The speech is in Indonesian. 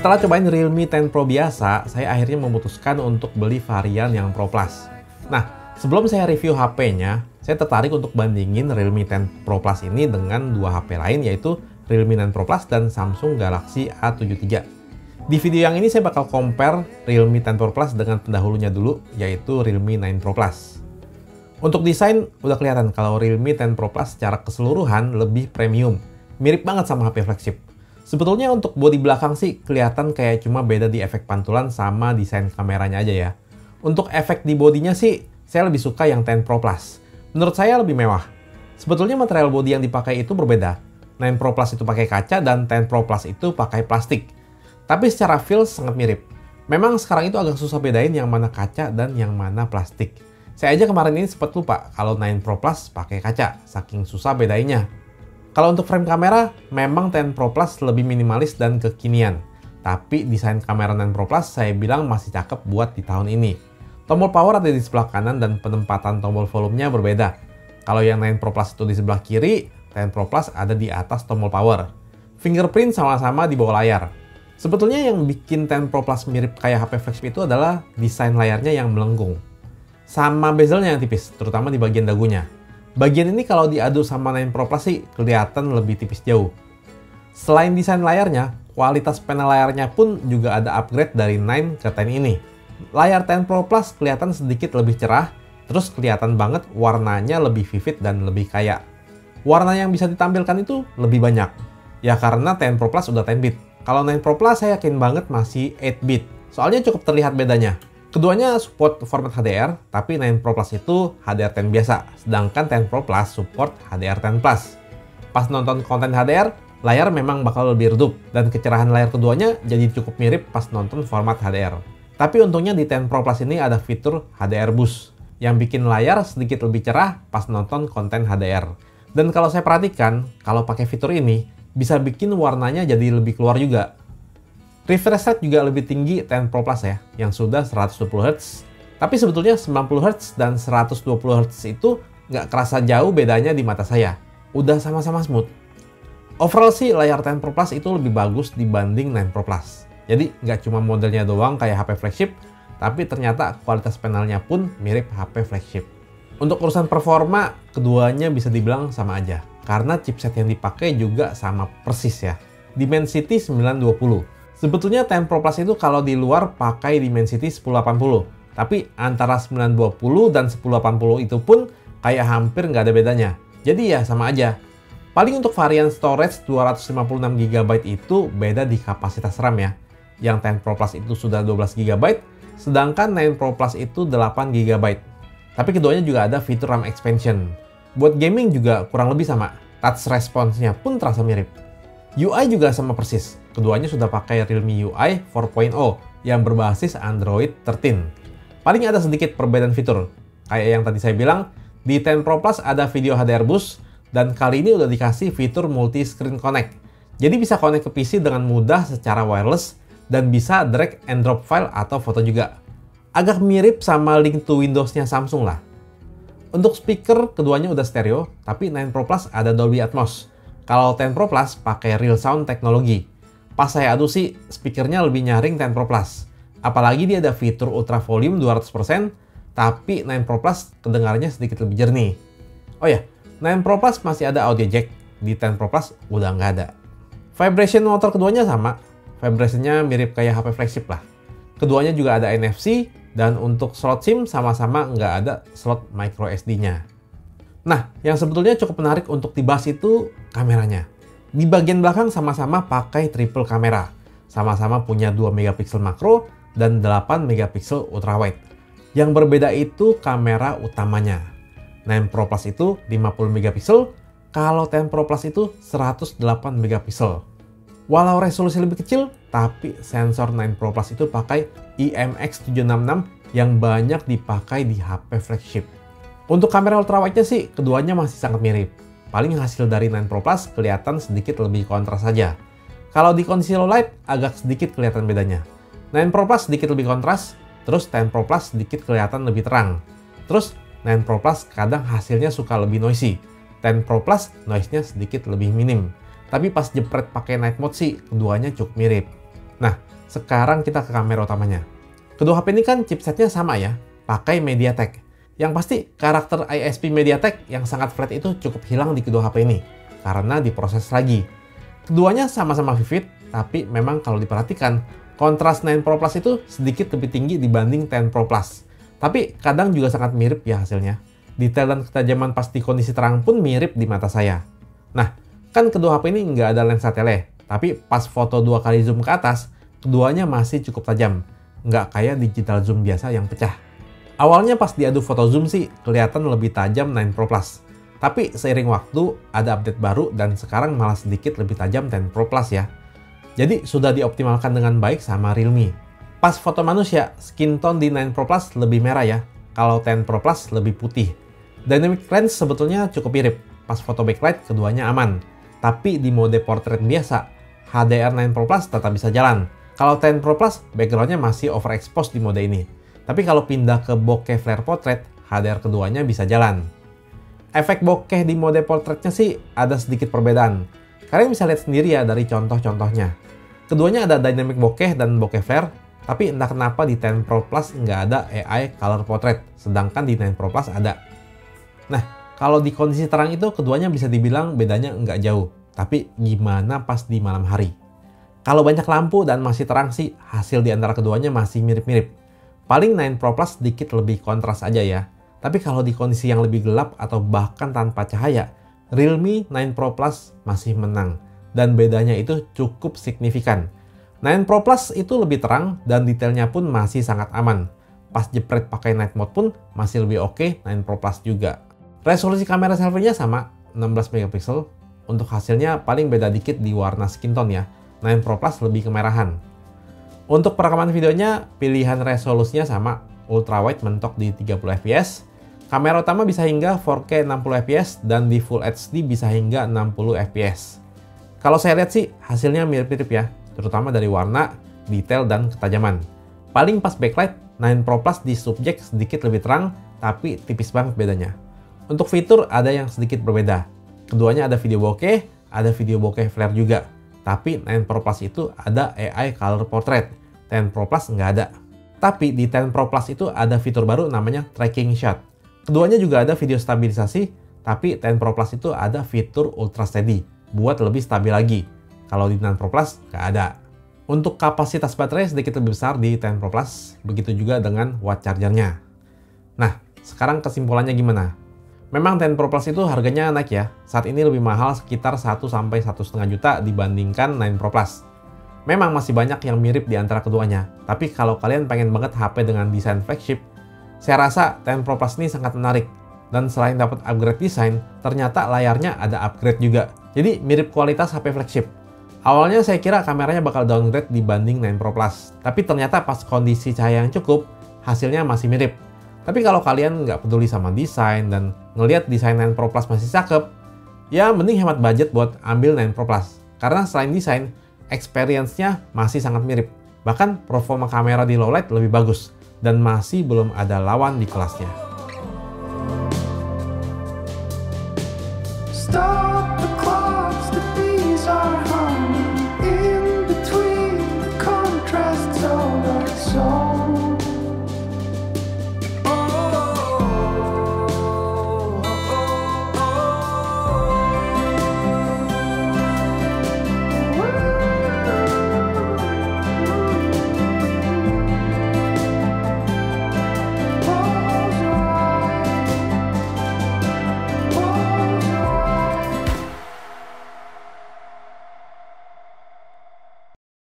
Setelah cobain Realme 10 Pro biasa, saya akhirnya memutuskan untuk beli varian yang Pro Plus. Nah, sebelum saya review HP-nya, saya tertarik untuk bandingin Realme 10 Pro Plus ini dengan dua HP lain, yaitu Realme 9 Pro Plus dan Samsung Galaxy A73. Di video yang ini saya bakal compare Realme 10 Pro Plus dengan pendahulunya dulu, yaitu Realme 9 Pro Plus. Untuk desain, udah kelihatan kalau Realme 10 Pro Plus secara keseluruhan lebih premium. Mirip banget sama HP flagship. Sebetulnya untuk bodi belakang sih kelihatan kayak cuma beda di efek pantulan sama desain kameranya aja ya. Untuk efek di bodinya sih, saya lebih suka yang 10 Pro Plus. Menurut saya lebih mewah. Sebetulnya material bodi yang dipakai itu berbeda. 9 Pro Plus itu pakai kaca dan 10 Pro Plus itu pakai plastik. Tapi secara feel sangat mirip. Memang sekarang itu agak susah bedain yang mana kaca dan yang mana plastik. Saya aja kemarin ini sempat lupa kalau 9 Pro Plus pakai kaca, saking susah bedainnya. Kalau untuk frame kamera, memang 10 Pro Plus lebih minimalis dan kekinian. Tapi desain kamera 9 Pro Plus saya bilang masih cakep buat di tahun ini. Tombol power ada di sebelah kanan dan penempatan tombol volumenya berbeda. Kalau yang 9 Pro Plus itu di sebelah kiri, 10 Pro Plus ada di atas tombol power. Fingerprint sama-sama di bawah layar. Sebetulnya yang bikin 10 Pro Plus mirip kayak HP flagship itu adalah desain layarnya yang melengkung. Sama bezelnya yang tipis, terutama di bagian dagunya. Bagian ini kalau diadu sama 9 Pro Plus sih kelihatan lebih tipis jauh. Selain desain layarnya, kualitas panel layarnya pun juga ada upgrade dari 9 ke 10 ini. Layar 10 Pro Plus kelihatan sedikit lebih cerah, terus kelihatan banget warnanya lebih vivid dan lebih kaya. Warna yang bisa ditampilkan itu lebih banyak. Ya karena 10 Pro Plus udah 10 bit. Kalau 9 Pro Plus saya yakin banget masih 8 bit. Soalnya cukup terlihat bedanya. Keduanya support format HDR, tapi 9 Pro Plus itu HDR10 biasa, sedangkan 10 Pro Plus support HDR10+. Pas nonton konten HDR, layar memang bakal lebih redup, dan kecerahan layar keduanya jadi cukup mirip pas nonton format HDR. Tapi untungnya di 10 Pro Plus ini ada fitur HDR Boost, yang bikin layar sedikit lebih cerah pas nonton konten HDR. Dan kalau saya perhatikan, kalau pakai fitur ini, bisa bikin warnanya jadi lebih keluar juga. Refresh rate juga lebih tinggi 10 Pro Plus ya, yang sudah 120 Hz. Tapi sebetulnya 90 Hz dan 120 Hz itu nggak kerasa jauh bedanya di mata saya. Udah sama-sama smooth. Overall sih layar 10 Pro Plus itu lebih bagus dibanding 9 Pro Plus. Jadi nggak cuma modelnya doang kayak HP flagship, tapi ternyata kualitas panelnya pun mirip HP flagship. Untuk urusan performa, keduanya bisa dibilang sama aja. Karena chipset yang dipakai juga sama persis ya. Dimensity 920. Sebetulnya 10 Pro Plus itu kalau di luar pakai Dimensity 1080. Tapi antara 920 dan 1080 itu pun kayak hampir nggak ada bedanya. Jadi ya sama aja. Paling untuk varian storage 256GB itu beda di kapasitas RAM ya. Yang 10 Pro Plus itu sudah 12GB, sedangkan 9 Pro Plus itu 8GB. Tapi keduanya juga ada fitur RAM expansion. Buat gaming juga kurang lebih sama. Touch response-nya pun terasa mirip. UI juga sama persis. Keduanya sudah pakai Realme UI 4.0 yang berbasis Android 13. Paling ada sedikit perbedaan fitur. Kayak yang tadi saya bilang, di 10 Pro Plus ada video HDR Boost, dan kali ini udah dikasih fitur multi-screen connect. Jadi bisa connect ke PC dengan mudah secara wireless, dan bisa drag and drop file atau foto juga. Agak mirip sama link to Windows-nya Samsung lah. Untuk speaker, keduanya udah stereo, tapi 9 Pro Plus ada Dolby Atmos. Kalau 10 Pro Plus pakai Real Sound teknologi. Pas saya adu sih, speakernya lebih nyaring 10 Pro Plus. Apalagi dia ada fitur Ultra Volume 200%, tapi 9 Pro Plus kedengarannya sedikit lebih jernih. Oh ya, 9 Pro Plus masih ada audio jack, di 10 Pro Plus udah nggak ada. Vibration motor keduanya sama, vibrationnya mirip kayak HP flagship lah. Keduanya juga ada NFC, dan untuk slot SIM sama-sama nggak ada slot micro SD-nya. Nah, yang sebetulnya cukup menarik untuk dibahas itu kameranya. Di bagian belakang sama-sama pakai triple kamera. Sama-sama punya 2 megapiksel makro dan 8 megapiksel ultrawide. Yang berbeda itu kamera utamanya. 9 Pro Plus itu 50 megapiksel, kalau 10 Pro Plus itu 108 megapiksel. Walau resolusi lebih kecil, tapi sensor 9 Pro Plus itu pakai IMX766 yang banyak dipakai di HP flagship. Untuk kamera ultrawide-nya sih, keduanya masih sangat mirip. Paling hasil dari 9 Pro Plus kelihatan sedikit lebih kontras saja. Kalau di kondisi low light, agak sedikit kelihatan bedanya. 9 Pro Plus sedikit lebih kontras, terus 10 Pro Plus sedikit kelihatan lebih terang. Terus 9 Pro Plus kadang hasilnya suka lebih noisy. 10 Pro Plus noise-nya sedikit lebih minim. Tapi pas jepret pakai night mode sih, keduanya cukup mirip. Nah, sekarang kita ke kamera utamanya. Kedua HP ini kan chipsetnya sama ya, pakai MediaTek. Yang pasti karakter ISP MediaTek yang sangat flat itu cukup hilang di kedua HP ini, karena diproses lagi. Keduanya sama-sama vivid, tapi memang kalau diperhatikan, kontras 9 Pro Plus itu sedikit lebih tinggi dibanding 10 Pro Plus. Tapi kadang juga sangat mirip ya hasilnya. Detail dan ketajaman pas di kondisi terang pun mirip di mata saya. Nah, kan kedua HP ini nggak ada lensa tele, tapi pas foto 2 kali zoom ke atas, keduanya masih cukup tajam. Nggak kayak digital zoom biasa yang pecah. Awalnya pas diadu foto zoom sih kelihatan lebih tajam 9 Pro Plus. Tapi seiring waktu ada update baru dan sekarang malah sedikit lebih tajam 10 Pro Plus ya. Jadi sudah dioptimalkan dengan baik sama Realme. Pas foto manusia, skin tone di 9 Pro Plus lebih merah ya. Kalau 10 Pro Plus lebih putih. Dynamic range sebetulnya cukup mirip. Pas foto backlight keduanya aman. Tapi di mode portrait biasa, HDR9 Pro Plus tetap bisa jalan. Kalau 10 Pro Plus, backgroundnya masih overexposed di mode ini. Tapi kalau pindah ke bokeh flare portrait, HDR keduanya bisa jalan. Efek bokeh di mode portraitnya sih ada sedikit perbedaan. Kalian bisa lihat sendiri ya dari contoh-contohnya. Keduanya ada dynamic bokeh dan bokeh flare, tapi entah kenapa di 10 Pro Plus nggak ada AI color portrait, sedangkan di 9 Pro Plus ada. Nah, kalau di kondisi terang itu keduanya bisa dibilang bedanya nggak jauh. Tapi gimana pas di malam hari? Kalau banyak lampu dan masih terang sih, hasil di antara keduanya masih mirip-mirip. Paling 9 Pro Plus sedikit lebih kontras aja ya. Tapi kalau di kondisi yang lebih gelap atau bahkan tanpa cahaya, Realme 9 Pro Plus masih menang. Dan bedanya itu cukup signifikan. 9 Pro Plus itu lebih terang dan detailnya pun masih sangat aman. Pas jepret pakai night mode pun masih lebih oke 9 Pro Plus juga. Resolusi kamera selfie-nya sama, 16 megapiksel. Untuk hasilnya paling beda dikit di warna skin tone ya. 9 Pro Plus lebih kemerahan. Untuk perekaman videonya, pilihan resolusinya sama, ultrawide mentok di 30 fps. Kamera utama bisa hingga 4K 60 fps dan di Full HD bisa hingga 60 fps. Kalau saya lihat sih hasilnya mirip-mirip ya, terutama dari warna, detail, dan ketajaman. Paling pas backlight, 9 Pro Plus di subjek sedikit lebih terang, tapi tipis banget bedanya. Untuk fitur ada yang sedikit berbeda. Keduanya ada video bokeh, ada video bokeh flare juga. Tapi 9 Pro Plus itu ada AI color portrait, 10 Pro Plus nggak ada. Tapi di 10 Pro Plus itu ada fitur baru namanya tracking shot. Keduanya juga ada video stabilisasi, tapi 10 Pro Plus itu ada fitur ultra steady, buat lebih stabil lagi. Kalau di 9 Pro Plus nggak ada. Untuk kapasitas baterai sedikit lebih besar di 10 Pro Plus, begitu juga dengan watt chargernya. Nah, sekarang kesimpulannya gimana? Memang 10 Pro Plus itu harganya naik ya. Saat ini lebih mahal sekitar 1-1,5 juta dibandingkan 9 Pro Plus. Memang masih banyak yang mirip di antara keduanya. Tapi kalau kalian pengen banget HP dengan desain flagship, saya rasa 10 Pro Plus ini sangat menarik. Dan selain dapat upgrade desain, ternyata layarnya ada upgrade juga. Jadi mirip kualitas HP flagship. Awalnya saya kira kameranya bakal downgrade dibanding 9 Pro Plus. Tapi ternyata pas kondisi cahaya yang cukup, hasilnya masih mirip. Tapi kalau kalian nggak peduli sama desain dan ngelihat desain 9 Pro Plus masih cakep, ya mending hemat budget buat ambil 9 Pro Plus. Karena selain desain, experience-nya masih sangat mirip. Bahkan performa kamera di low light lebih bagus dan masih belum ada lawan di kelasnya. Stop.